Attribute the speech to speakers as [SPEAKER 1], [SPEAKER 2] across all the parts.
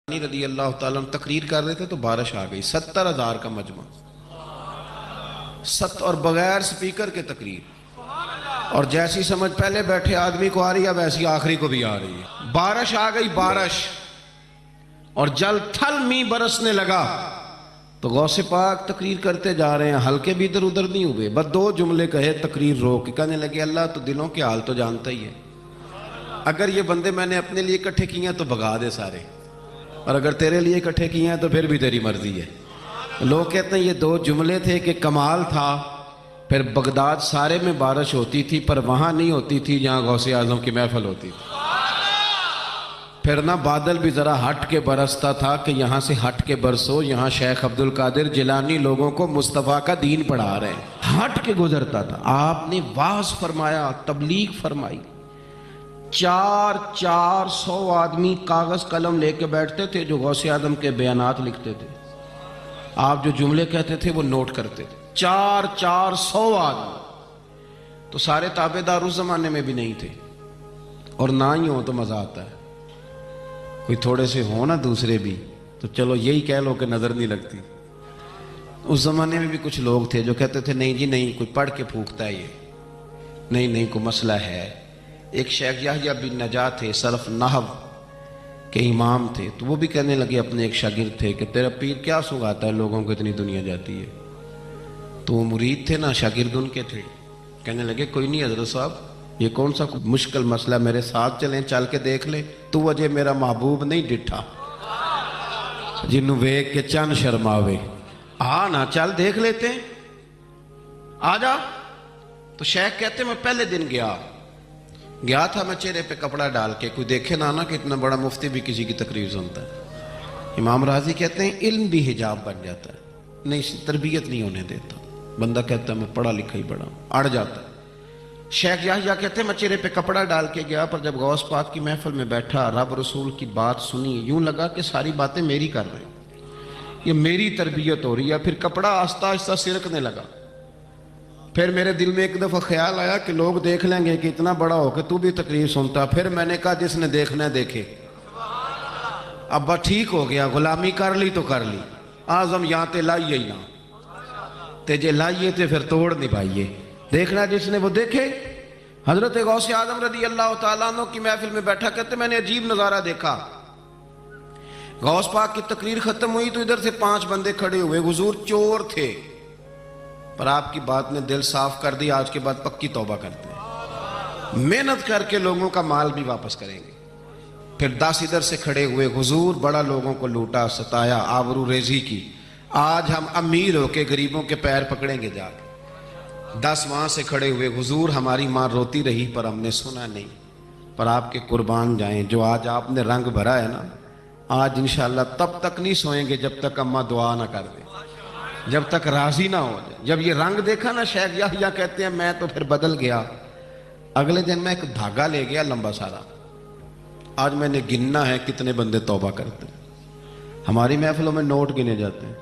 [SPEAKER 1] رضی اللہ تعالیٰ عنہ تقریر کر رہے تھے تو بارش آ گئی، 70,000 کا مجمع، اور بغیر سپیکر کے تقریر، اور جیسی سمجھ پہلے بیٹھے آدمی کو آ رہی ہے ویسی آخری کو بھی آ رہی ہے۔ بارش آ گئی، بارش، اور جل تھل می برسنے لگا تو غوث پاک تقریر کرتے جا رہے ہیں، ہلکے بھی ادھر ادھر نہیں ہوئے، بس 2 جملے کہے تقریر روک، کہنے لگے اللہ تو دلوں کے حال تو جانتا ہی ہے، اگر یہ بندے میں نے اپنے لیے اکٹھے کیے ہیں تو بھگا دے سارے، اور اگر تیرے لیے اکٹھے کیے ہیں تو پھر بھی تیری مرضی ہے۔ لوگ کہتے ہیں یہ 2 جملے تھے کہ کمال تھا۔ پھر بغداد سارے میں بارش ہوتی تھی پر وہاں نہیں ہوتی تھی جہاں غوث اعظم کی محفل ہوتی تھی۔ پھر نہ بادل بھی ذرا ہٹ کے برستا تھا کہ یہاں سے ہٹ کے برسو، یہاں شیخ عبدالقادر جیلانی لوگوں کو مصطفیٰ کا دین پڑھا رہے ہیں، ہٹ کے گزرتا تھا۔ آپ نے واعظ فرمایا، تبلیغ فرمائی، 400 آدمی کاغذ قلم لے کے بیٹھتے تھے جو غوث اعظم کے بیانات لکھتے تھے، آپ جو جملے کہتے تھے وہ نوٹ کرتے تھے، 400 آدمی۔ تو سارے تابعدار اس زمانے میں بھی نہیں تھے، اور نہ ہی ہو تو مزہ آتا ہے، کوئی تھوڑے سے ہو نا دوسرے بھی تو چلو یہی کہہ لو کہ نظر نہیں لگتی۔ اس زمانے میں بھی کچھ لوگ تھے جو کہتے تھے نہیں جی نہیں، کوئی پڑھ کے پھونکتا ہے، یہ نہیں کوئی مسئلہ ہے۔ ایک شیخ یحییٰ بن نجاہ تھے، صرف نحو کے امام تھے، تو وہ بھی کہنے لگے، اپنے ایک شاگرد تھے، کہ تیرا پیر کیا سنگاتا ہے لوگوں کو اتنی دنیا جاتی ہے؟ تو وہ مرید تھے نا، شاگرد ان کے تھے، کہنے لگے کوئی نہیں حضرت صاحب، یہ کون سا مشکل مسئلہ، میرے ساتھ چلیں، چل کے دیکھ لیں، تو وجہ میرا محبوب نہیں ڈٹھا جنوں ویک کے چند شرماوے، نا چل دیکھ لیتے ہیں، آ جا۔ تو شیخ کہتے میں پہلے دن گیا تھا میں چہرے پہ کپڑا ڈال کے، کوئی دیکھے نہ کہ اتنا بڑا مفتی بھی کسی کی تقریر سنتا ہے۔ امام راضی کہتے ہیں علم بھی حجاب بن جاتا ہے، نہیں تربیت نہیں ہونے دیتا، بندہ کہتا ہے میں پڑھا لکھا ہی بڑا ہوں، اڑ جاتا ہے۔ شیخ یحییٰ کہتے ہیں میں چہرے پہ کپڑا ڈال کے گیا، پر جب غوث پاک کی محفل میں بیٹھا، رب رسول کی بات سنی، یوں لگا کہ ساری باتیں میری کر رہے ہیں، یہ میری تربیت ہو رہی ہے۔ پھر کپڑا آہستہ آہستہ سرکنے لگا، پھر میرے دل میں ایک دفعہ خیال آیا کہ لوگ دیکھ لیں گے کہ اتنا بڑا ہو کہ تو بھی تقریر سنتا۔ پھر میں نے کہا جس نے دیکھنا ہے دیکھے، اب بات ٹھیک ہو گیا، غلامی کر لی تو کر لی، اعظم یہاں تے لائیے ہی نہ تے جے لائیے تے پھر توڑ نہیں پائیے، دیکھنا جس نے وہ دیکھے۔ حضرت غوث اعظم رضی اللہ تعالیٰ عنہ کی محفل میں بیٹھا، کہتے میں نے عجیب نظارہ دیکھا، غوث پاک کی تقریر ختم ہوئی تو ادھر سے 5 بندے کھڑے ہوئے، حضور چور تھے پر آپ کی بات نے دل صاف کر دی، آج کے بعد پکی توبہ کرتے ہیں، محنت کر کے لوگوں کا مال بھی واپس کریں گے۔ پھر 10 ادھر سے کھڑے ہوئے، حضور بڑا لوگوں کو لوٹا ستایا، آبرو ریزی کی، آج ہم امیر ہو کے غریبوں کے پیر پکڑیں گے جا کے۔ 10 وہاں سے کھڑے ہوئے، حضور ہماری ماں روتی رہی پر ہم نے سنا نہیں، پر آپ کے قربان جائیں، جو آج آپ نے رنگ بھرا ہے نا، آج انشاءاللہ تب تک نہیں سوئیں گے جب تک اماں دعا نہ کر دیں، جب تک راضی نہ ہو جائے۔ جب یہ رنگ دیکھا نا، شیخ یحییٰ کہتے ہیں میں تو پھر بدل گیا، اگلے دن میں ایک دھاگا لے گیا لمبا سارا، آج میں نے گننا ہے کتنے بندے توبہ کرتے ہیں۔ ہماری محفلوں میں نوٹ گنے جاتے ہیں،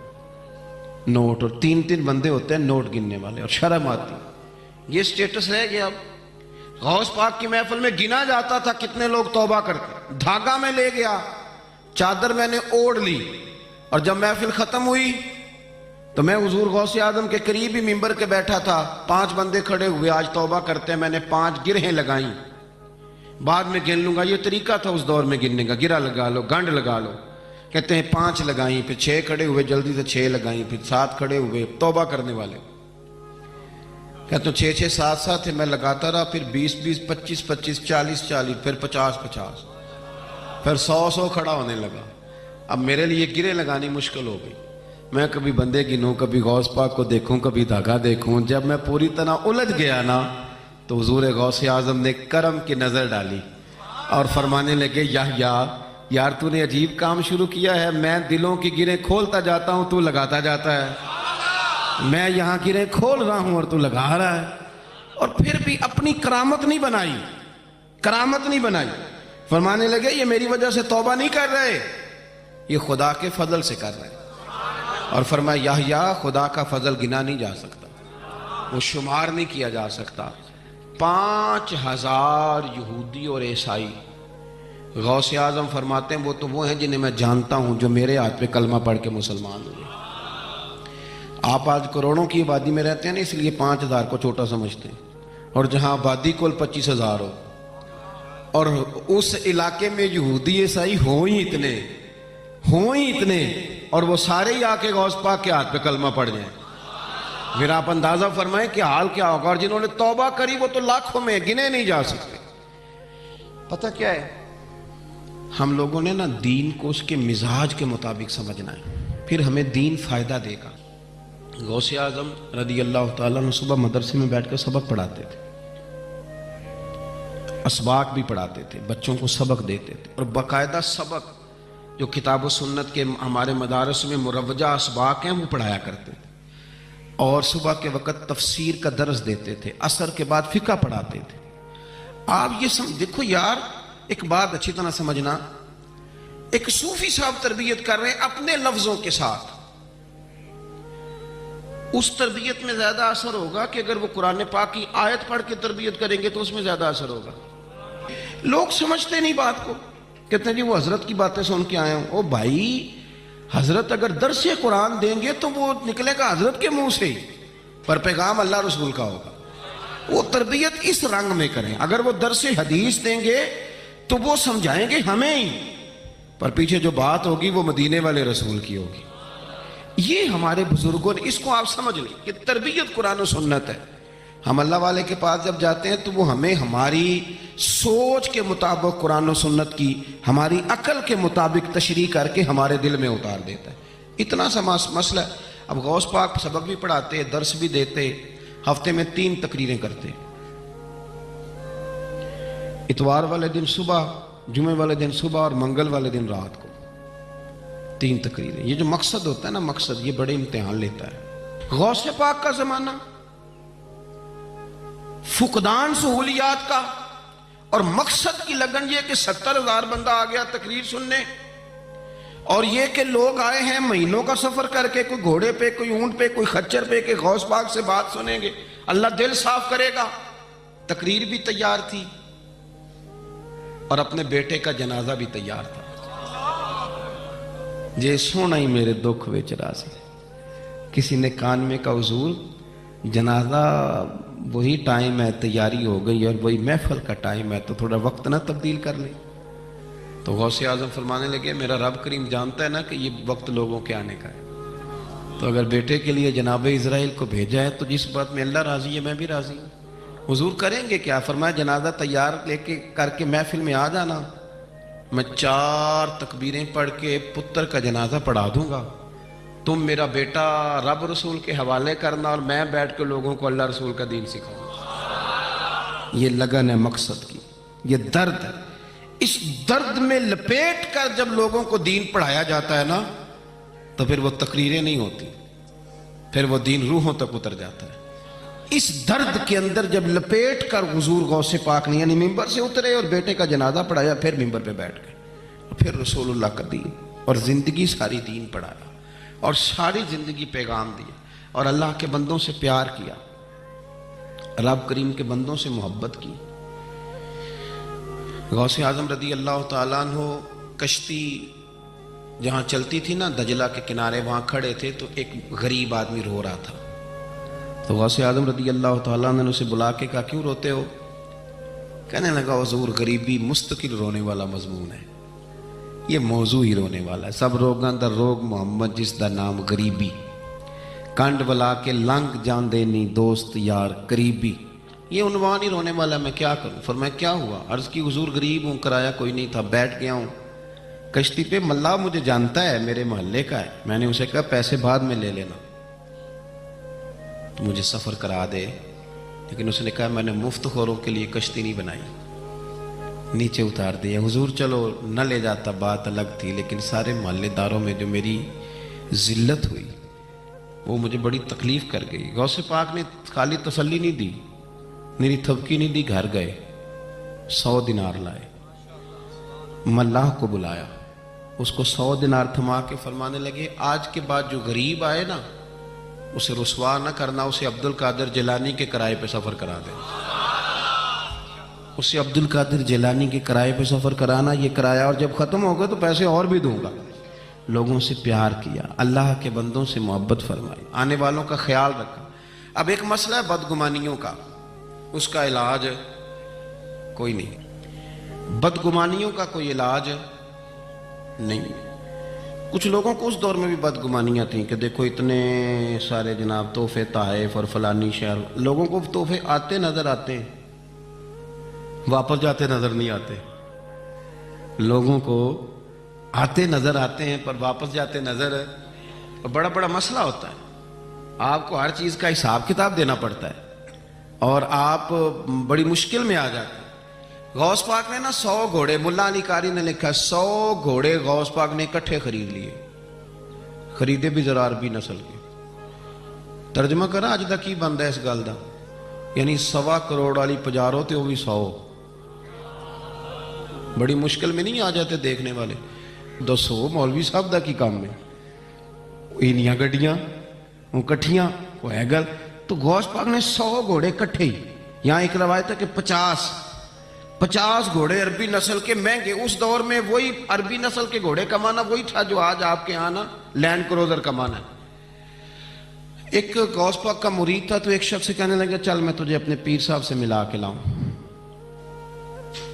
[SPEAKER 1] نوٹ، اور 3 بندے ہوتے ہیں نوٹ گننے والے، اور شرم آتی، یہ سٹیٹس رہ گیا۔ اب غوث پاک کی محفل میں گنا جاتا تھا کتنے لوگ توبہ کرتے، دھاگا میں لے گیا، چادر میں نے اوڑھ لی، اور جب محفل ختم ہوئی تو میں حضور غوث اعظم کے قریب ہی ممبر کے بیٹھا تھا، 5 بندے کھڑے ہوئے آج توبہ کرتے ہیں، میں نے 5 گرہیں لگائیں، بعد میں گن لوں گا، یہ طریقہ تھا اس دور میں گننے کا، گرہ لگا لو، گنڈ لگا لو، کہتے ہیں 5 لگائیں، پھر 6 کھڑے ہوئے، جلدی سے 6 لگائیں، پھر 7 کھڑے ہوئے توبہ کرنے والے، کہتے ہیں 6 7 میں لگاتا رہا، پھر 20 25 40 پھر 50 پھر 100 کھڑا ہونے لگا۔ اب میرے لیے گرے لگانی مشکل ہو گئی، میں کبھی بندے گنوں، کبھی غوث پاک کو دیکھوں، کبھی دھاگا دیکھوں۔ جب میں پوری طرح الجھ گیا نا تو حضور غوث اعظم نے کرم کی نظر ڈالی اور فرمانے لگے یحییٰ یار تو نے عجیب کام شروع کیا ہے، میں دلوں کی گریں کھولتا جاتا ہوں تو لگاتا جاتا ہے، میں یہاں گریں کھول رہا ہوں اور تو لگا رہا ہے، اور پھر بھی اپنی کرامت نہیں بنائی، فرمانے لگے یہ میری وجہ سے توبہ نہیں کر رہے، یہ خدا کے فضل سے کر رہے ہیں۔ اور فرمایا یحییٰ خدا کا فضل گنا نہیں جا سکتا، وہ شمار نہیں کیا جا سکتا۔ 5000 یہودی اور عیسائی غوث اعظم فرماتے ہیں وہ تو وہ ہیں جنہیں میں جانتا ہوں جو میرے ہاتھ پہ کلمہ پڑھ کے مسلمان ہوئے۔ آپ آج کروڑوں کی آبادی میں رہتے ہیں نا، اس لیے 5,000 کو چھوٹا سمجھتے ہیں، اور جہاں آبادی کل 25,000 ہو اور اس علاقے میں یہودی عیسائی ہوں ہی اتنے اور وہ سارے ہی آ کے غوث پاک کے ہاتھ پہ کلمہ پڑھ جائیں، پھر آپ اندازہ فرمائیں کہ حال کیا ہوگا۔ اور جنہوں نے توبہ کری وہ تو لاکھوں میں گنے نہیں جا سکتے۔ پتہ کیا ہے، ہم لوگوں نے نا دین کو اس کے مزاج کے مطابق سمجھنا ہے، پھر ہمیں دین فائدہ دے گا۔ غوث اعظم رضی اللہ تعالیٰ عنہ صبح مدرسے میں بیٹھ کر سبق پڑھاتے تھے، اسباق بھی پڑھاتے تھے، بچوں کو سبق دیتے تھے، اور باقاعدہ سبق جو کتاب و سنت کے ہمارے مدارس میں مروجہ اسباق ہیں وہ پڑھایا کرتے تھے، اور صبح کے وقت تفسیر کا درس دیتے تھے، عصر کے بعد فقہ پڑھاتے تھے۔ آپ یہ دیکھو یار، ایک بات اچھی طرح سمجھنا، ایک صوفی صاحب تربیت کر رہے ہیں اپنے لفظوں کے ساتھ، اس تربیت میں زیادہ اثر ہوگا کہ اگر وہ قرآن پاک کی آیت پڑھ کے تربیت کریں گے تو اس میں زیادہ اثر ہوگا۔ لوگ سمجھتے نہیں بات کو، کہتے ہیں جی وہ حضرت کی باتیں سن کے آئے ہوں۔ او بھائی، حضرت اگر درس قرآن دیں گے تو وہ نکلے گا حضرت کے منہ سے ہی، پر پیغام اللہ رسول کا ہوگا۔ وہ تربیت اس رنگ میں کریں۔ اگر وہ درس حدیث دیں گے تو وہ سمجھائیں گے ہمیں ہی، پر پیچھے جو بات ہوگی وہ مدینے والے رسول کی ہوگی۔ یہ ہمارے بزرگوں نے اس کو آپ سمجھ لیں کہ تربیت قرآن و سنت ہے۔ ہم اللہ والے کے پاس جب جاتے ہیں تو وہ ہمیں ہماری سوچ کے مطابق قرآن و سنت کی، ہماری عقل کے مطابق تشریح کر کے ہمارے دل میں اتار دیتا ہے۔ اتنا سا مسئلہ ہے۔ اب غوث پاک سبق بھی پڑھاتے، درس بھی دیتے، ہفتے میں 3 تقریریں کرتے، اتوار والے دن صبح، جمعے والے دن صبح اور منگل والے دن رات کو 3 تقریریں۔ یہ جو مقصد ہوتا ہے نا، مقصد یہ بڑے امتحان لیتا ہے۔ غوث پاک کا زمانہ، فقدان سہولیات کا، اور مقصد کی لگن یہ کہ 70,000 بندہ آ گیا تقریر سننے، اور یہ کہ لوگ آئے ہیں مہینوں کا سفر کر کے، کوئی گھوڑے پہ، کوئی اونٹ پہ، کوئی خچر پہ، کہ غوث پاک سے بات سنیں گے، اللہ دل صاف کرے گا۔ تقریر بھی تیار تھی اور اپنے بیٹے کا جنازہ بھی تیار تھا۔ جے سونا ہی میرے دکھ وچ راضی، کسی نے کان میں کہا حضور جنازہ وہی ٹائم ہے، تیاری ہو گئی اور وہی محفل کا ٹائم ہے، تو تھوڑا وقت نہ تبدیل کر لیں۔ تو غوث اعظم فرمانے لگے میرا رب کریم جانتا ہے نا کہ یہ وقت لوگوں کے آنے کا ہے، تو اگر بیٹے کے لیے جناب اسرائیل کو بھیجا ہے تو جس بات میں اللہ راضی ہے میں بھی راضی ہوں۔ حضور کریں گے کیا؟ فرمایا جنازہ تیار لے کے کر کے محفل میں آ جانا، میں 4 تکبیریں پڑھ کے پتر کا جنازہ پڑھا دوں گا، تم میرا بیٹا رب رسول کے حوالے کرنا اور میں بیٹھ کے لوگوں کو اللہ رسول کا دین سکھاؤں۔ یہ لگن ہے مقصد کی، یہ درد ہے۔ اس درد میں لپیٹ کر جب لوگوں کو دین پڑھایا جاتا ہے نا، تو پھر وہ تقریریں نہیں ہوتی، پھر وہ دین روحوں تک اتر جاتا ہے۔ اس درد کے اندر جب لپیٹ کر حضور غوث پاک نے یعنی ممبر سے اترے اور بیٹے کا جنازہ پڑھایا، پھر ممبر پہ بیٹھ گئے، اور پھر رسول اللہ کا دین، اور زندگی ساری دین پڑھایا، اور ساری زندگی پیغام دیا، اور اللہ کے بندوں سے پیار کیا، رب کریم کے بندوں سے محبت کی۔ غوث اعظم رضی اللہ تعالیٰ عنہ کشتی جہاں چلتی تھی نا دجلہ کے کنارے، وہاں کھڑے تھے تو ایک غریب آدمی رو رہا تھا، تو غوث اعظم رضی اللہ تعالیٰ عنہ نے اسے بلا کے کہا کیوں روتے ہو؟ کہنے لگا حضور غریبی مستقل رونے والا مضمون ہے، یہ موضوع ہی رونے والا ہے، سب روگاں دا روگ محمد جس دا نام غریبی، کنڈ بلا کے لنگ جان دینی دوست یار قریبی، یہ عنوان ہی رونے والا ہے، میں کیا کروں؟ فرمایا کیا ہوا؟ عرض کی حضور غریب ہوں، کرایہ کوئی نہیں تھا، بیٹھ گیا ہوں کشتی پہ، ملا مجھے جانتا ہے، میرے محلے کا ہے، میں نے اسے کہا پیسے بعد میں لے لینا، مجھے سفر کرا دے، لیکن اس نے کہا میں نے مفت خوروں کے لیے کشتی نہیں بنائی، نیچے اتار دیا۔ حضور چلو نہ لے جاتا بات الگ تھی، لیکن سارے محلے داروں میں جو میری ذلت ہوئی وہ مجھے بڑی تکلیف کر گئی۔ غوث پاک نے خالی تسلی نہیں دی، میری تھپکی نہیں دی، گھر گئے 100 دینار لائے، ملاح کو بلایا، اس کو 100 دینار تھما کے فرمانے لگے آج کے بعد جو غریب آئے نا اسے رسوا نہ کرنا، اسے عبد القادر جیلانی کے کرائے پہ سفر کرا دے۔ اسے عبد القادر جیلانی کے کرائے پہ سفر کرانا، یہ کرایہ اور جب ختم ہوگا تو پیسے اور بھی دوں گا۔ لوگوں سے پیار کیا، اللہ کے بندوں سے محبت فرمائی، آنے والوں کا خیال رکھا۔ اب ایک مسئلہ ہے بدگمانیوں کا، اس کا علاج کوئی نہیں، بدگمانیوں کا کوئی علاج نہیں۔ کچھ لوگوں کو اس دور میں بھی بدگمانیاں تھیں کہ دیکھو اتنے سارے جناب تحفے تحائف اور فلانی شہر، لوگوں کو تحفے آتے نظر آتے ہیں، واپس جاتے نظر نہیں آتے۔ لوگوں کو آتے نظر آتے ہیں پر واپس جاتے نظر، بڑا بڑا مسئلہ ہوتا ہے۔ آپ کو ہر چیز کا حساب کتاب دینا پڑتا ہے اور آپ بڑی مشکل میں آ جاتے ہیں۔ غوث پاک نے نا 100 گھوڑے، ملا علی قاری نے لکھا 100 گھوڑے غوث پاک نے اکٹھے خرید لیے، خریدے بھی ذرا عربی نسل کے۔ ترجمہ کرا اج دا کی بندا اس گل دا، یعنی 1.25 کروڑ والی پجارو تے وہ بھی 100، بڑی مشکل میں نہیں آ جاتے دیکھنے والے۔ دسو مولوی صاحب دا کی کام ہے، اینیاں گڈیاں وہ کٹھیاں وہ ہے گل۔ تو غوث پاک نے 100 گھوڑے کٹھے ہی، یہاں ایک روایت ہے کہ 50 گھوڑے عربی نسل کے مہنگے، اس دور میں وہی عربی نسل کے گھوڑے کمانا وہی تھا جو آج آپ کے آنا لینڈ کروزر کمانا ہے۔ ایک غوث پاک کا مرید تھا تو ایک شخص سے کہنے لگا چل میں تجھے اپنے پیر صاحب سے ملا کے لاؤں۔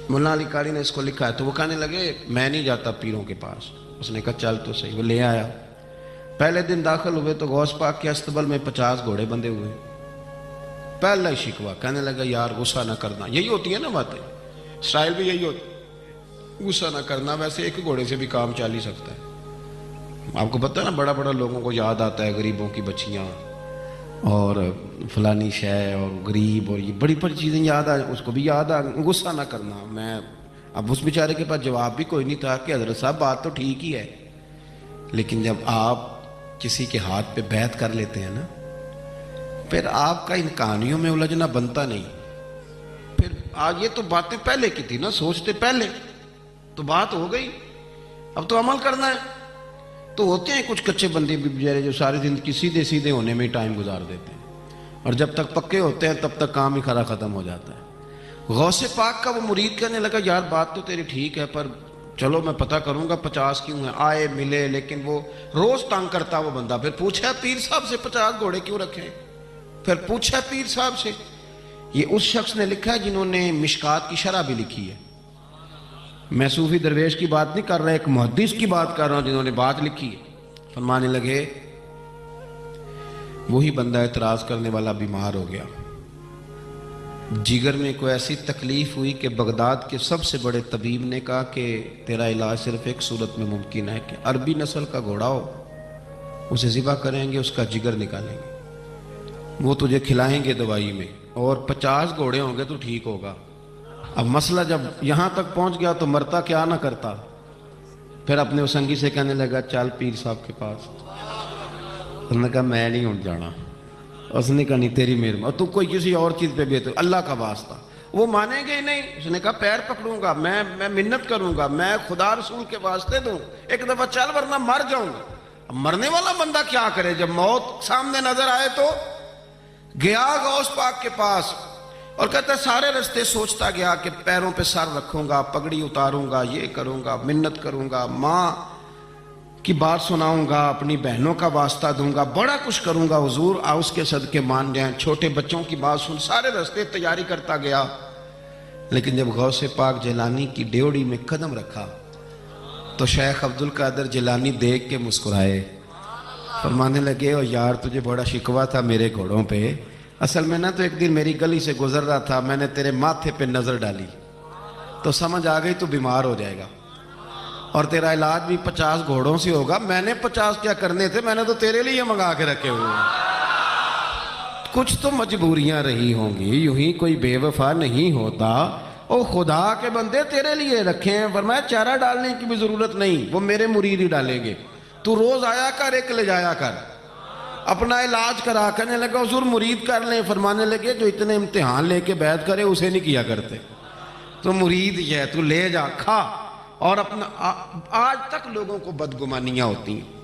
[SPEAKER 1] مولانا علی قاری نے اس کو لکھا ہے تو وہ کہنے لگے میں نہیں جاتا پیروں کے پاس۔ اس نے کہا چل تو صحیح، وہ لے آیا۔ پہلے دن داخل ہوئے تو غوث پاک کے استقبال میں 50 گھوڑے بندھے ہوئے۔ پہلا ہی شکوہ، کہنے لگا یار غصہ نہ کرنا، یہی ہوتی ہے نا باتیں، اسٹائل بھی یہی ہوتی، غصہ نہ کرنا، ویسے ایک گھوڑے سے بھی کام چل ہی سکتا ہے۔ آپ کو پتہ ہے نا بڑا بڑا لوگوں کو یاد آتا ہے غریبوں کی بچیاں اور فلانی شے اور غریب اور یہ بڑی بڑی چیزیں یاد آ، اس کو بھی یاد آ، غصہ نہ کرنا۔ میں اب اس بیچارے کے پاس جواب بھی کوئی نہیں تھا کہ حضرت صاحب بات تو ٹھیک ہی ہے، لیکن جب آپ کسی کے ہاتھ پہ بیعت کر لیتے ہیں نا پھر آپ کا ان کہانیوں میں الجھنا بنتا نہیں۔ پھر آج یہ تو باتیں پہلے کی تھی نا، سوچتے پہلے تو بات ہو گئی، اب تو عمل کرنا ہے۔ تو ہوتے ہیں کچھ کچے بندے بھی بیچارے جو ساری زندگی سیدھے سیدھے ہونے میں ٹائم گزار دیتے ہیں اور جب تک پکے ہوتے ہیں تب تک کام ہی کھرا ختم ہو جاتا ہے۔ غوث پاک کا وہ مرید کہنے لگا یار بات تو تیری ٹھیک ہے پر چلو میں پتہ کروں گا 50 کیوں ہیں، آئے ملے، لیکن وہ روز تانگ کرتا وہ بندہ۔ پھر پوچھا پیر صاحب سے 50 گھوڑے کیوں رکھے ہیں؟ پھر پوچھا پیر صاحب سے، یہ اس شخص نے لکھا ہے جنہوں نے مشکات کی شرح بھی لکھی ہے۔ میں صوفی درویش کی بات نہیں کر رہا، ایک محدث کی بات کر رہا ہوں جنہوں نے بات لکھی ہے۔ فرمانے لگے وہی بندہ اعتراض کرنے والا بیمار ہو گیا، جگر میں کوئی ایسی تکلیف ہوئی کہ بغداد کے سب سے بڑے طبیب نے کہا کہ تیرا علاج صرف ایک صورت میں ممکن ہے کہ عربی نسل کا گھوڑا ہو، اسے ذبح کریں گے، اس کا جگر نکالیں گے، وہ تجھے کھلائیں گے دوائی میں، اور 50 گھوڑے ہوں گے تو ٹھیک ہوگا۔ اب مسئلہ جب یہاں تک پہنچ گیا تو مرتا کیا نہ کرتا۔ پھر اپنے اسنگی سے کہنے لگا چل پیر صاحب کے پاس۔ اس نے کہا میں نہیں ہوں جانا۔ اس نے کہا نہیں تیری مہربانی، اور تو کوئی کسی اور چیز پہ بھی ہے تو اللہ کا واسطہ۔ وہ مانیں گے ہی نہیں۔ اس نے کہا پیر پکڑوں گا، میں منت کروں گا، میں خدا رسول کے واسطے دوں، ایک دفعہ چل ورنہ مر جاؤں گا۔ اب مرنے والا بندہ کیا کرے؟ جب موت سامنے نظر آئے تو گیا غوث پاک کے پاس اور کہتا ہے سارے رستے سوچتا گیا کہ پیروں پہ سر رکھوں گا، پگڑی اتاروں گا، یہ کروں گا، منت کروں گا، ماں کی بات سناؤں گا، اپنی بہنوں کا واسطہ دوں گا، بڑا کچھ کروں گا، حضور اس کے صدقے مان جائیں، چھوٹے بچوں کی بات سن، سارے رستے تیاری کرتا گیا۔ لیکن جب غوث پاک جیلانی کی ڈیوڑی میں قدم رکھا تو شیخ عبد القادر جیلانی دیکھ کے مسکرائے، فرمانے لگے او یار تجھے بڑا شکوہ تھا میرے گھوڑوں پہ، اصل میں نہ تو ایک دن میری گلی سے گزر رہا تھا، میں نے تیرے ماتھے پہ نظر ڈالی تو سمجھ آ گئی تو بیمار ہو جائے گا اور تیرا علاج بھی 50 گھوڑوں سے ہوگا۔ میں نے 50 کیا کرنے تھے، میں نے تو تیرے لیے منگا کے رکھے ہوئے ہیں۔ کچھ تو مجبوریاں رہی ہوں گی، یوں ہی کوئی بے وفا نہیں ہوتا۔ او خدا کے بندے تیرے لیے رکھے ہیں، فرمایا چارہ ڈالنے کی بھی ضرورت نہیں، وہ میرے مرید ہی ڈالیں گے، تو روز آیا کر، ایک لے جایا کر، اپنا علاج کرا۔ کرنے لگا حضور مرید کر لیں۔ فرمانے لگے جو اتنے امتحان لے کے بیعت کرے اسے نہیں کیا کرتے، تو مرید ہی ہے، تو لے جا کھا۔ اور اپنا آج تک لوگوں کو بدگمانیاں ہوتی ہیں،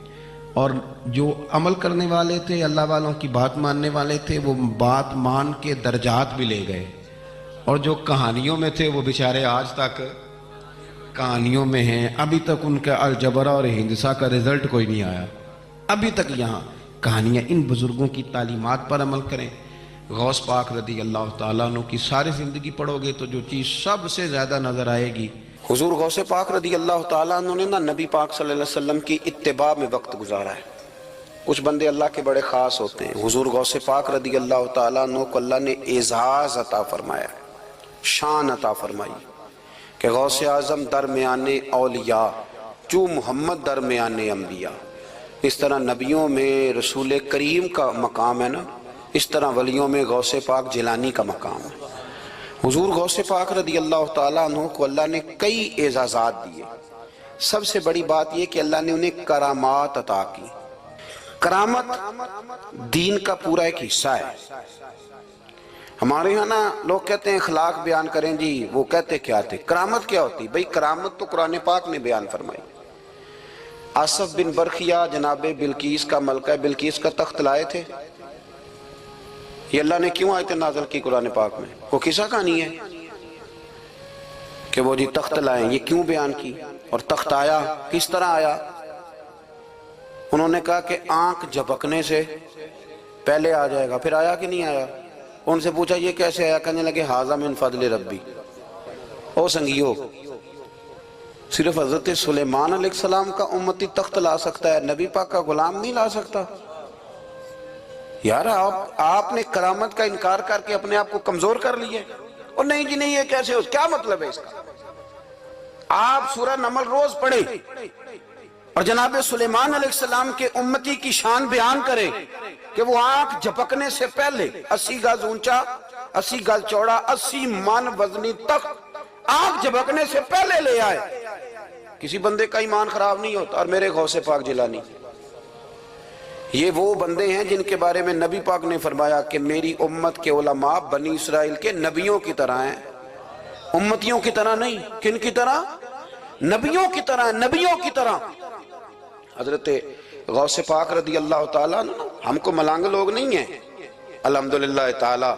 [SPEAKER 1] اور جو عمل کرنے والے تھے، اللہ والوں کی بات ماننے والے تھے، وہ بات مان کے درجات بھی لے گئے، اور جو کہانیوں میں تھے وہ بیچارے آج تک کہانیوں میں ہیں، ابھی تک ان کا الجبرا اور ہندسہ کا رزلٹ کوئی نہیں آیا، ابھی تک یہاں کہانیاں۔ ان بزرگوں کی تعلیمات پر عمل کریں۔ غوث پاک رضی اللہ تعالیٰ عنہ کی ساری زندگی پڑھو گے تو جو چیز سب سے زیادہ نظر آئے گی، حضور غوث پاک رضی اللہ تعالیٰ عنہ نے نا نبی پاک صلی اللہ علیہ وسلم کی اتباع میں وقت گزارا ہے۔ کچھ بندے اللہ کے بڑے خاص ہوتے ہیں، حضور غوث پاک رضی اللہ تعالیٰ عنہ کو اللہ نے اعزاز عطا فرمایا، شان عطا فرمائی کہ غوث اعظم درمیان اولیاء جو محمد درمیان انبیاء۔ اس طرح نبیوں میں رسول کریم کا مقام ہے نا، اس طرح ولیوں میں غوث پاک جیلانی کا مقام ہے۔ حضور غوث پاک رضی اللہ تعالیٰ عنہ کو اللہ نے کئی اعزازات دیے۔ سب سے بڑی بات یہ کہ اللہ نے انہیں کرامات عطا کی۔ کرامت دین کا پورا ایک حصہ ہے۔ ہمارے ہاں نا لوگ کہتے ہیں اخلاق بیان کریں جی، وہ کہتے کیا تھے؟ کرامت کیا ہوتی؟ بھئی کرامت تو قرآن پاک نے بیان فرمائی۔ آصف بن برخیہ جناب بلقیس کا ملکہ بلقیس کا تخت لائے تھے، یہ اللہ نے کیوں آیت نازل کی قرآن پاک میں؟ وہ قصہ کہانی ہے کہ وہ جی تخت لائیں، یہ کیوں بیان کی؟ اور تخت آیا کس طرح آیا؟ انہوں نے کہا کہ آنکھ جھپکنے سے پہلے آ جائے گا، پھر آیا کہ نہیں آیا؟ ان سے پوچھا یہ کیسے آیا؟ کہنے لگے ھذا من فضل ربی۔ او سنگیو، صرف حضرت سلیمان علیہ السلام کا امتی تخت لا سکتا ہے، نبی پاک کا غلام نہیں لا سکتا؟ یار آپ نے کرامت کا انکار کر کے اپنے آپ کو کمزور کر لیے۔ اور نہیں جی نہیں، یہ کیسے ہو؟ کیا مطلب ہے اس کا؟ آپ سورہ نمل روز پڑھیں اور جناب سلیمان علیہ السلام کے امتی کی شان بیان کریں کہ وہ آنکھ جھپکنے سے پہلے 80 گز اونچا، 80 گز چوڑا، 80 من وزنی تخت آنکھ جھپکنے سے پہلے لے آئے۔ کسی بندے کا ایمان خراب نہیں ہوتا۔ اور میرے غوث پاک جیلانی، یہ وہ بندے ہیں جن کے بارے میں نبی پاک نے فرمایا کہ میری امت کے علماء بنی اسرائیل کے نبیوں کی طرح ہیں، امتیوں کی طرح نہیں۔ کن کی طرح؟ نبیوں کی طرح، نبیوں کی طرح۔ حضرت غوث پاک رضی اللہ تعالیٰ عنہ ہم کو ملانگ لوگ نہیں ہیں، الحمدللہ تعالیٰ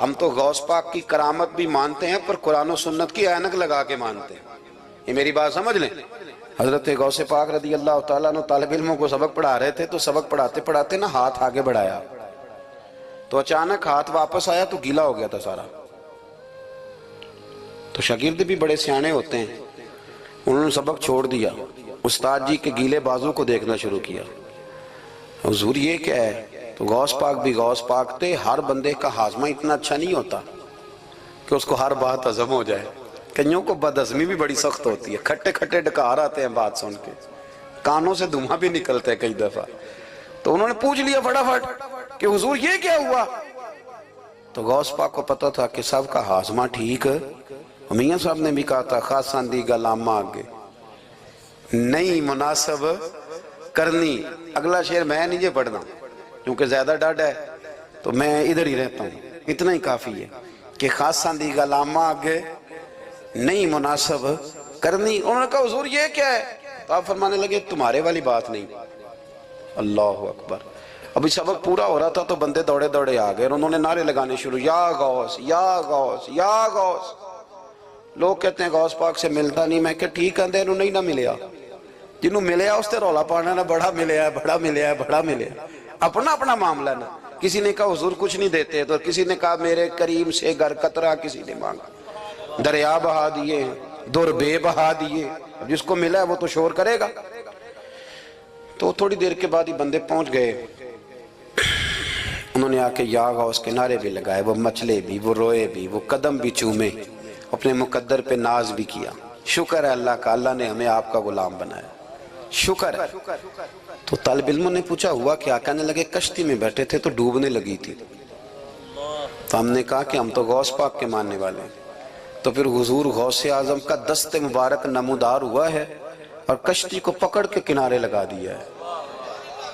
[SPEAKER 1] ہم تو غوث پاک کی کرامت بھی مانتے ہیں پر قرآن و سنت کی اینک لگا کے مانتے ہیں۔ یہ میری بات سمجھ لیں۔ حضرت غوث پاک رضی اللہ تعالیٰ عنہ طالب علموں کو سبق پڑھا رہے تھے، تو سبق پڑھاتے پڑھاتے نا ہاتھ آگے بڑھایا تو اچانک ہاتھ واپس آیا تو گیلا ہو گیا تھا سارا۔ تو شاگرد بھی بڑے سیانے ہوتے ہیں، انہوں نے سبق چھوڑ دیا، استاد جی کے گیلے بازو کو دیکھنا شروع کیا۔ حضور یہ کیا ہے؟ تو غوث پاک بھی غوث پاک تھے۔ ہر بندے کا ہاضمہ اتنا اچھا نہیں ہوتا کہ اس کو ہر بات ہضم ہو جائے۔ کئیوں کو بد ہضمی بھی بڑی سخت ہوتی ہے، کھٹے کھٹے ڈکار آتے ہیں بات سن کے، کانوں سے دھواں بھی نکلتے ہیں کئی دفعہ۔ تو انہوں نے پوچھ لیا فٹافٹ کہ حضور یہ کیا ہوا؟ تو غوث پاک کو پتا تھا کہ سب کا ہاضمہ ٹھیک ہے۔ میاں صاحب نے بھی کہا تھا خاصاں دی گل عامہ آگے نہیں مناسب کرنی۔ اگلا شعر میں نہیں یہ پڑھنا کیونکہ زیادہ ڈاڈ ہے تو میں ادھر ہی رہتا ہوں، اتنا ہی کافی ہے کہ خاصاں دی گل عامہ آگے نہیں مناسب کرنی۔ انہوں نے کہا حضور یہ کیا ہے؟ تو آپ فرمانے لگے تمہارے والی بات نہیں۔ اللہ اکبر۔ ابھی سبق پورا ہو رہا تھا تو بندے دوڑے دوڑے آ گئے اور انہوں نے نعرے لگانے شروع، یا غوث یا غوث یا غوث۔ لوگ کہتے ہیں غوث پاک سے ملتا نہیں، میں کہ ٹھیک ہے انہوں نہیں نہ ملیا، جنہوں ملیا اس تے رولا پانا نہ بڑا ملیا ہے بڑا ملیا ہے بڑا ملیا ہے، اپنا اپنا معاملہ نا۔ کسی نے کہا حضور کچھ نہیں دیتے، تو کسی نے کہا میرے کریم سے گر قطرہ کسی نے مانگا، دریا بہا دیے در بے بہا دیے، جس کو ملا ہے وہ تو شور کرے گا۔ تو تھوڑی دیر کے بعد ہی بندے پہنچ گئے، انہوں نے آ کے یا غوث کے نعرے بھی لگائے، وہ مچلے بھی، وہ روئے بھی، وہ قدم بھی چومے، اپنے مقدر پہ ناز بھی کیا۔ شکر ہے اللہ کا، اللہ نے ہمیں آپ کا غلام بنایا، شکر ہے۔ تو طالب علموں نے پوچھا ہوا کیا؟ کہنے لگے کشتی میں بیٹھے تھے تو ڈوبنے لگی تھی، تو ہم نے کہا کہ ہم تو غوث پاک کے ماننے والے ہیں۔ تو پھر حضور غوث اعظم کا دست مبارک نمودار ہوا ہے اور کشتی کو پکڑ کے کنارے لگا دیا ہے،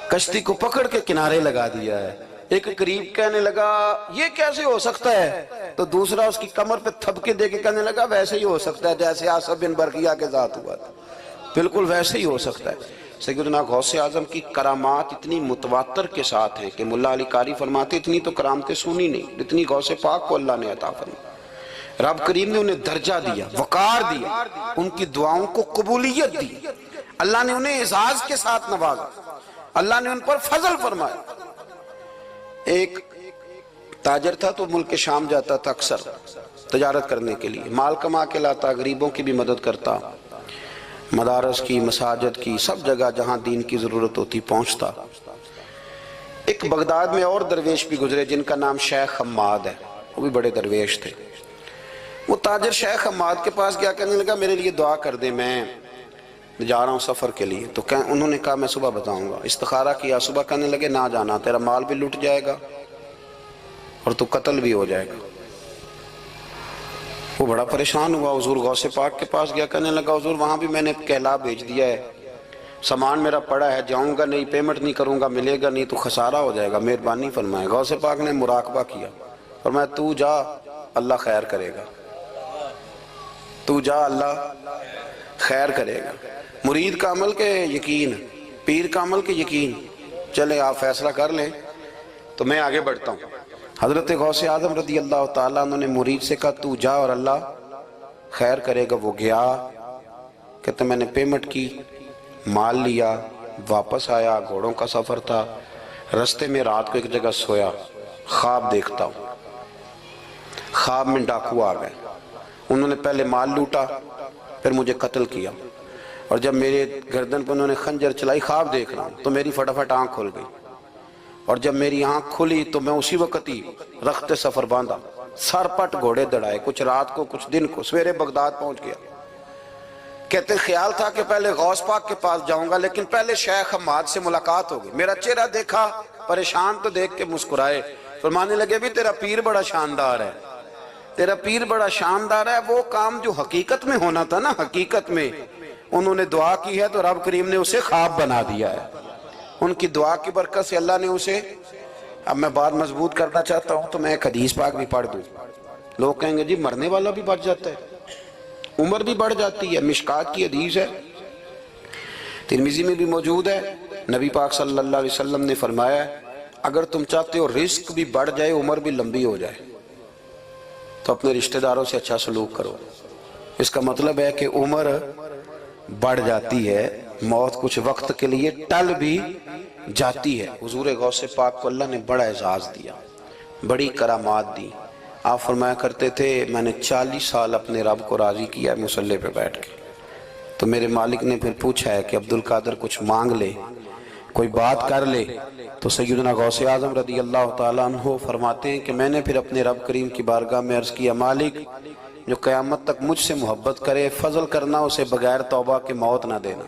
[SPEAKER 1] کشتی کو پکڑ کے کنارے لگا دیا ہے۔ ایک قریب کہنے لگا یہ کیسے ہو سکتا ہے؟ تو دوسرا اس کی کمر پہ تھپکے دے کے کہنے لگا ویسے ہی ہو سکتا ہے جیسے آصف بن برقیہ کے ذات ہوا تھا، بالکل ویسے ہی ہو سکتا ہے۔ سیدنا غوث اعظم کی کرامات اتنی متواتر کے ساتھ ہیں کہ ملا علی قاری فرماتے اتنی تو کرامتیں سنی نہیں جتنی غوث پاک کو اللہ نے عطا فرمائی۔ رب کریم نے انہیں درجہ دیا، وقار دیا، ان کی دعاؤں کو قبولیت دی، اللہ نے انہیں اعزاز کے ساتھ نوازا، اللہ نے ان پر فضل فرمایا۔ ایک تاجر تھا تو ملک شام جاتا تھا اکثر تجارت کرنے کے لیے، مال کما کے لاتا، غریبوں کی بھی مدد کرتا، مدارس کی، مساجد کی، سب جگہ جہاں دین کی ضرورت ہوتی پہنچتا۔ ایک بغداد میں اور درویش بھی گزرے جن کا نام شیخ حماد ہے، وہ بھی بڑے درویش تھے۔ وہ تاجر شیخ حماد کے پاس گیا، کہنے لگا میرے لیے دعا کر دے، میں جا رہا ہوں سفر کے لیے۔ تو انہوں نے کہا میں صبح بتاؤں گا۔ استخارہ کیا، صبح کہنے لگے نہ جانا، تیرا مال بھی لٹ جائے گا اور تو قتل بھی ہو جائے گا۔ وہ بڑا پریشان ہوا، حضور غوث پاک کے پاس گیا، کہنے لگا حضور وہاں بھی میں نے کہلا بھیج دیا ہے، سامان میرا پڑا ہے، جاؤں گا نہیں، پیمنٹ نہیں کروں گا، ملے گا نہیں تو خسارہ ہو جائے گا، مہربانی فرمائے۔ غوث پاک نے مراقبہ کیا، فرمایا تو جا، اللہ خیر کرے گا، تو جا، اللہ خیر کرے گا۔ مرید کا عمل کے یقین، پیر کا عمل کے یقین، چلے آپ فیصلہ کر لیں تو میں آگے بڑھتا ہوں۔ حضرت غوث اعظم رضی اللہ تعالیٰ عنہ نے مرید سے کہا تو جا اور اللہ خیر کرے گا۔ وہ گیا، کہتے میں نے پیمنٹ کی، مال لیا، واپس آیا، گھوڑوں کا سفر تھا، رستے میں رات کو ایک جگہ سویا، خواب دیکھتا ہوں، خواب میں ڈاکو آ گئے، انہوں نے پہلے مال لوٹا پھر مجھے قتل کیا، اور جب میرے گردن پر انہوں نے خنجر چلائی، خواب دیکھ رہا ہوں تو میری فٹافٹ آنکھ کھل گئی، اور جب میری آنکھ کھلی تو میں اسی وقت ہی رخت سفر باندھا، سر پٹ گھوڑے دڑائے، کچھ رات کو کچھ دن کو، سویرے بغداد پہنچ گیا۔ کہتے خیال تھا کہ پہلے غوث پاک کے پاس جاؤں گا، لیکن پہلے شیخ حماد سے ملاقات ہوگی۔ میرا چہرہ دیکھا، پریشان تو دیکھ کے مسکرائے، فرمانے لگے بھی تیرا پیر بڑا شاندار ہے، تیرا پیر بڑا شاندار ہے۔ وہ کام جو حقیقت میں ہونا تھا نا، حقیقت میں انہوں نے دعا کی ہے تو رب کریم نے اسے خواب بنا دیا ہے۔ ان کی دعا کی برکت سے اللہ نے اسے، اب میں بات مضبوط کرنا چاہتا ہوں تو میں ایک حدیث پاک بھی پڑھ دوں۔ لوگ کہیں گے جی مرنے والا بھی بچ جاتا ہے، عمر بھی بڑھ جاتی ہے، مشکات کی حدیث ہے، ترمذی میں بھی موجود ہے۔ نبی پاک صلی اللہ علیہ وسلم نے فرمایا ہے اگر تم چاہتے ہو رزق بھی بڑھ جائے، عمر بھی لمبی ہو جائے، تو اپنے رشتہ داروں سے اچھا سلوک کرو۔ اس کا مطلب ہے کہ عمر بڑھ جاتی ہے، موت کچھ وقت کے لیے ٹل بھی جاتی ہے۔ حضور غوث پاک کو اللہ نے بڑا اعزاز دیا، بڑی کرامات دی۔ آپ فرمایا کرتے تھے میں نے 40 سال اپنے رب کو راضی کیا ہے مصلی پہ بیٹھ کے۔ تو میرے مالک نے پھر پوچھا ہے کہ عبدالقادر کچھ مانگ لے، کوئی بات کر لے، تو سیدنا غوث اعظم رضی اللہ تعالیٰ عنہ فرماتے ہیں کہ میں نے پھر اپنے رب کریم کی بارگاہ میں عرض کیا مالک جو قیامت تک مجھ سے محبت کرے، فضل کرنا اسے بغیر توبہ کے موت نہ دینا۔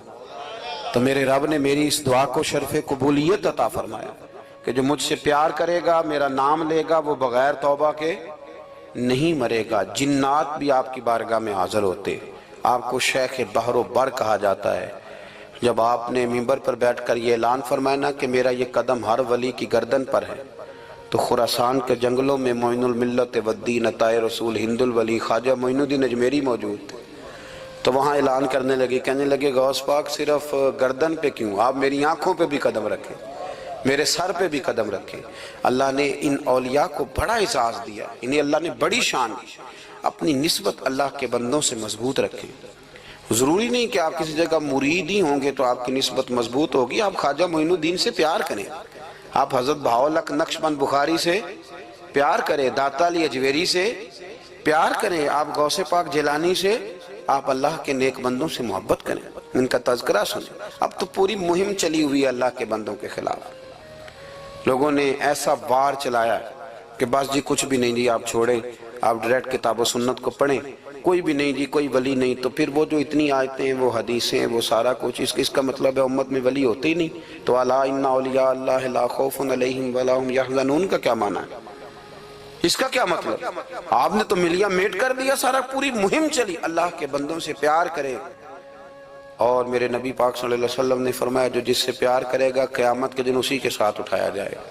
[SPEAKER 1] تو میرے رب نے میری اس دعا کو شرف قبولیت عطا فرمایا کہ جو مجھ سے پیار کرے گا، میرا نام لے گا، وہ بغیر توبہ کے نہیں مرے گا۔ جنات بھی آپ کی بارگاہ میں حاضر ہوتے، آپ کو شیخ بحر و بر کہا جاتا ہے۔ جب آپ نے منبر پر بیٹھ کر یہ اعلان فرمایا نا کہ میرا یہ قدم ہر ولی کی گردن پر ہے، تو خراسان کے جنگلوں میں معین الملت والدین عطائے رسول ہند الولی خواجہ معین الدین اجمیری موجود تھے، تو وہاں اعلان کرنے لگے، کہنے لگے غوث پاک صرف گردن پہ کیوں، آپ میری آنکھوں پہ بھی قدم رکھیں، میرے سر پہ بھی قدم رکھیں۔ اللہ نے ان اولیاء کو بڑا اعزاز دیا، انہیں اللہ نے بڑی شان دی۔ اپنی نسبت اللہ کے بندوں سے مضبوط رکھیں۔ ضروری نہیں کہ آپ کسی جگہ مرید ہی ہوں گے تو آپ کی نسبت مضبوط ہوگی، آپ خواجہ معین الدین سے پیار کریں، آپ حضرت بہاؤالحق نقشبند بخاری سے پیار کریں، داتا علی اجویری سے پیار کریں، آپ غوث پاک جیلانی سے، آپ اللہ کے نیک بندوں سے محبت کریں، ان کا تذکرہ سنیں۔ اب تو پوری مہم چلی ہوئی ہے اللہ کے بندوں کے خلاف، لوگوں نے ایسا وار چلایا کہ بس جی کچھ بھی نہیں جی آپ چھوڑیں، آپ ڈائریکٹ کتاب و سنت کو پڑھیں، کوئی بھی نہیں جی کوئی ولی نہیں، تو پھر وہ جو اتنی آیتیں ہیں وہ حدیثیں وہ سارا کچھ، اس کا مطلب ہے امت میں ولی ہوتے ہی نہیں۔ تو الا ان اولیاء اللہ لا خوف علیہم ولا هم یحزنون کا کیا معنی ہے، اس کا کیا مطلب؟ آپ نے تو ملیا میٹ کر دیا سارا، پوری مہم چلی اللہ کے بندوں سے پیار کرے۔ اور میرے نبی پاک صلی اللہ علیہ وسلم نے فرمایا جو جس سے پیار کرے گا قیامت کے دن اسی کے ساتھ اٹھایا جائے گا۔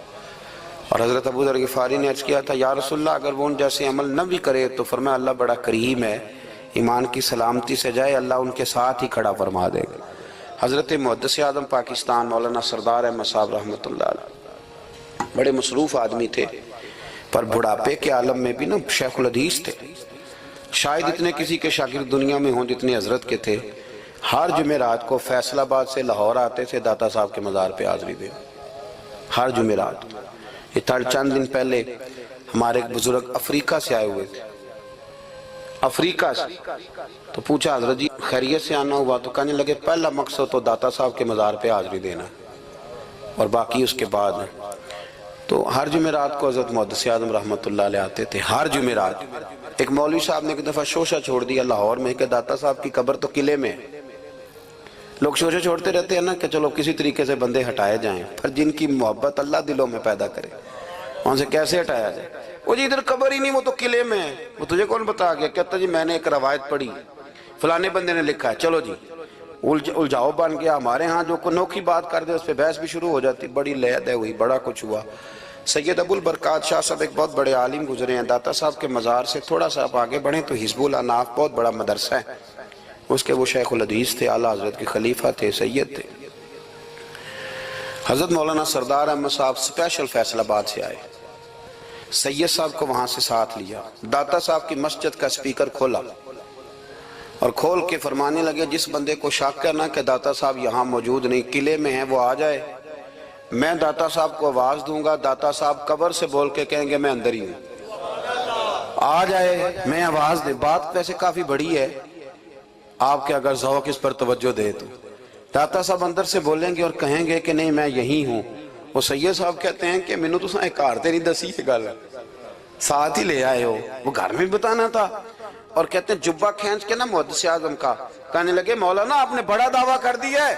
[SPEAKER 1] اور حضرت ابو ذر غفاری نے عرض کیا تھا یا رسول اللہ اگر وہ ان جیسے عمل نہ بھی کرے تو فرمایا اللہ بڑا کریم ہے، ایمان کی سلامتی سے جائے اللہ ان کے ساتھ ہی کھڑا فرما دے گا۔ حضرت محدث اعظم پاکستان مولانا سردار احمد صاحب رحمۃ اللہ علیہ بڑے مصروف آدمی تھے، پر بڑھاپے کے عالم میں بھی نا شیخ الحدیث تھے،
[SPEAKER 2] شاید اتنے کسی کے شاگرد دنیا میں ہوں جتنے حضرت کے تھے، ہر جمعرات کو فیصل آباد سے لاہور آتے تھے داتا صاحب کے مزار پہ حاضری دے، ہر جمعرات۔ یہ چند دن پہلے ہمارے ایک بزرگ افریقہ سے آئے ہوئے تھے، افریقہ سے، تو پوچھا حضرت جی خیریت سے آنا ہوا؟ تو کہنے لگے پہلا مقصد تو داتا صاحب کے مزار پہ حاضری دینا اور باقی اس کے بعد۔ تو ہر جمعرات کو حضرت محدث اعظم رحمۃ اللہ علیہ آتے تھے، ہر جمعرات۔ ایک مولوی صاحب نے ایک دفعہ شوشہ چھوڑ دیا لاہور میں کہ داتا صاحب کی قبر تو قلعے میں ہے۔ لوگ شوشہ چھوڑتے رہتے ہیں نا کہ چلو کسی طریقے سے بندے ہٹائے جائیں، پر جن کی محبت اللہ دلوں میں پیدا کرے وہاں سے کیسے ہٹایا جائے؟ وہ جی ادھر قبر ہی نہیں، وہ تو قلعے میں ہے۔ وہ تجھے کون بتا گیا؟ کہتا جی میں نے ایک روایت پڑھی، فلانے بندے نے لکھا ہے، چلو جی الجھاؤ بن گیا۔ ہمارے ہاں جو کوئی نوکھی بات کر دے اس پہ بحث بھی شروع ہو جاتی، بڑی لہد ہے ہوئی، بڑا کچھ ہوا۔ سید ابو البرکات شاہ صاحب ایک بہت بڑے عالم گزرے ہیں، داتا صاحب کے مزار سے تھوڑا سا آپ آگے بڑھیں تو حزب الاناف بہت بڑا مدرسہ ہے، اس کے وہ شیخ الحدیث تھے، اعلیٰ حضرت کے خلیفہ تھے، سید تھے۔ حضرت مولانا سردار احمد صاحب سپیشل فیصل آباد سے آئے، سید صاحب کو وہاں سے ساتھ لیا، داتا صاحب کی مسجد کا سپیکر کھولا اور کھول کے فرمانے لگے جس بندے کو شک کرنا کہ داتا صاحب یہاں موجود نہیں قلعے میں ہیں وہ آ جائے، میں داتا صاحب کو آواز دوں گا، داتا صاحب قبر سے بول کے کہیں گے میں اندر ہی ہوں، آ جائے میں آواز دے۔ بات ویسے کافی بڑی ہے، آپ کے اگر ذوق اس پر توجہ دے تو داتا صاحب اندر سے بولیں گے اور کہیں گے کہ نہیں میں یہی ہوں۔ وہ سید صاحب کہتے ہیں کہ مینوں تو ایک کار تیری دسی یہ گل ساتھ ہی لے آئے ہو، وہ گھر میں بتانا تھا۔ اور کہتے ہیں جبہ کھینچ کے نا محدث اعظم کا، کہنے لگے مولانا آپ نے بڑا دعویٰ کر دیا ہے،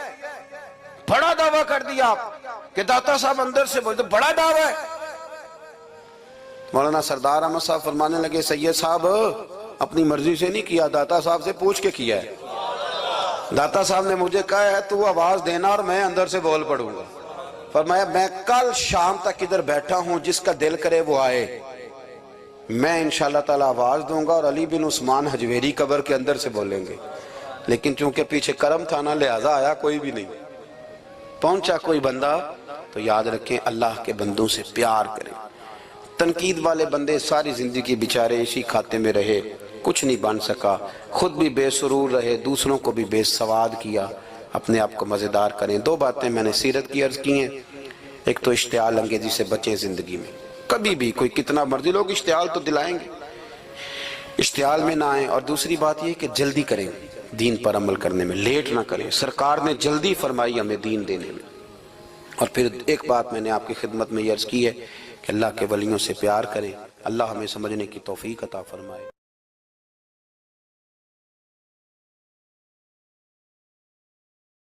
[SPEAKER 2] بڑا دعویٰ کر دیا آپ کہ داتا صاحب اندر سے بولتے، بڑا دعویٰ ہے۔ مولانا سردار احمد صاحب فرمانے لگے سید صاحب اپنی مرضی سے نہیں کیا، داتا صاحب سے پوچھ کے کیا ہے، داتا صاحب نے مجھے کہا ہے تو آواز دینا اور میں اندر سے بول پڑوں گا۔ فرمایا میں کل شام تک ادھر بیٹھا ہوں، جس کا دل کرے وہ آئے، میں انشاءاللہ تعالی آواز دوں گا اور علی بن عثمان حجویری قبر کے اندر سے بولیں گے، لیکن چونکہ پیچھے کرم تھا نا لہذا آیا کوئی بھی نہیں، پہنچا کوئی بندہ۔ تو یاد رکھیں اللہ کے بندوں سے پیار کریں۔ تنقید والے بندے ساری زندگی بیچارے اسی کھاتے میں رہے، کچھ نہیں بن سکا، خود بھی بے سرور رہے، دوسروں کو بھی بے سواد کیا، اپنے آپ کو مزیدار کریں۔ دو باتیں میں نے سیرت کی عرض کی ہیں، ایک تو اشتعال انگیزی سے بچیں زندگی میں، کبھی بھی کوئی کتنا مرضی لوگ اشتعال تو دلائیں گے، اشتعال میں نہ آئیں۔ اور دوسری بات یہ کہ جلدی کریں دین پر عمل کرنے میں، لیٹ نہ کریں، سرکار نے جلدی فرمائی ہمیں دین دینے میں۔ اور پھر ایک بات میں نے آپ کی خدمت میں یہ عرض کی ہے کہ اللہ کے ولیوں سے پیار کریں، اللہ ہمیں سمجھنے کی توفیق عطا فرمائے۔